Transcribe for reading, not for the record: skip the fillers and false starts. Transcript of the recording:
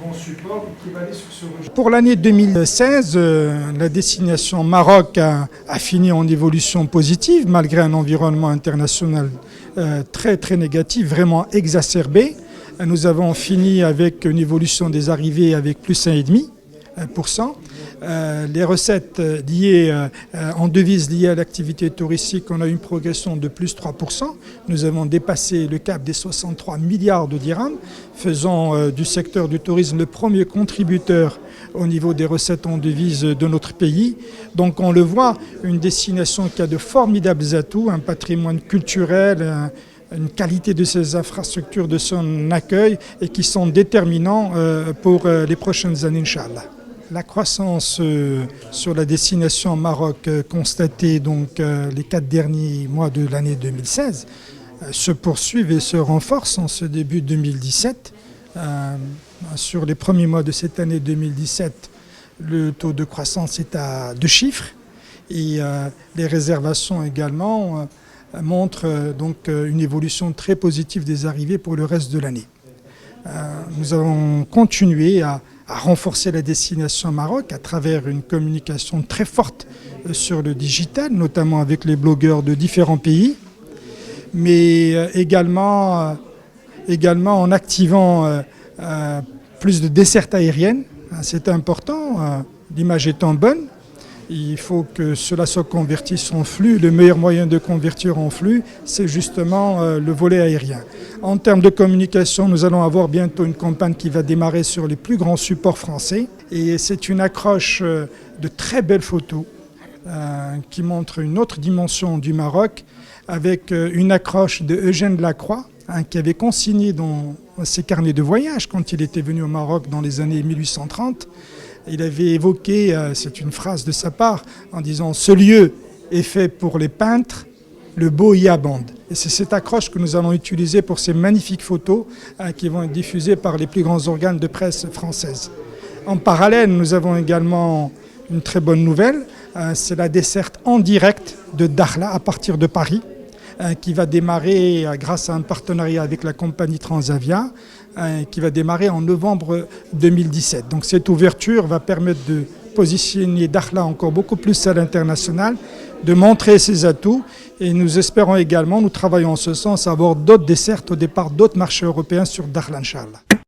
bon support qui va aller sur ce registre. Pour l'année 2016, la destination Maroc a fini en évolution positive malgré un environnement international très négatif, vraiment exacerbé. Nous avons fini avec une évolution des arrivées avec plus 1,5%. Les recettes liées en devises liées à l'activité touristique, on a une progression de plus 3%. Nous avons dépassé le cap des 63 milliards de dirhams, faisant du secteur du tourisme le premier contributeur au niveau des recettes en devises de notre pays. Donc on le voit, une destination qui a de formidables atouts, un patrimoine culturel, une qualité de ses infrastructures, de son accueil et qui sont déterminants pour les prochaines années, Inch'Allah. La croissance sur la destination Maroc constatée donc, les 4 derniers mois de l'année 2016 se poursuivent et se renforcent en ce début 2017. Sur les premiers mois de cette année 2017, le taux de croissance est à 2 chiffres et les réservations également montrent donc une évolution très positive des arrivées pour le reste de l'année. Nous avons continué à renforcer la destination Maroc à travers une communication très forte sur le digital, notamment avec les blogueurs de différents pays, mais également en activant plus de dessertes aériennes. C'est important, l'image étant bonne. Il faut que cela se convertisse en flux. Le meilleur moyen de convertir en flux, c'est justement le volet aérien. En termes de communication, nous allons avoir bientôt une campagne qui va démarrer sur les plus grands supports français. Et c'est une accroche de très belles photos qui montre une autre dimension du Maroc, avec une accroche de Eugène Delacroix, qui avait consigné dans ses carnets de voyage quand il était venu au Maroc dans les années 1830. Il avait évoqué, c'est une phrase de sa part, en disant « Ce lieu est fait pour les peintres, le beau y abonde ». Et c'est cette accroche que nous allons utiliser pour ces magnifiques photos qui vont être diffusées par les plus grands organes de presse françaises. En parallèle, nous avons également une très bonne nouvelle, c'est la desserte en direct de Dakhla à partir de Paris, qui va démarrer grâce à un partenariat avec la compagnie Transavia, qui va démarrer en novembre 2017. Donc cette ouverture va permettre de positionner Dakhla encore beaucoup plus à l'international, de montrer ses atouts et nous espérons également, nous travaillons en ce sens, avoir d'autres dessertes au départ d'autres marchés européens sur Dakhla, Inch'Allah.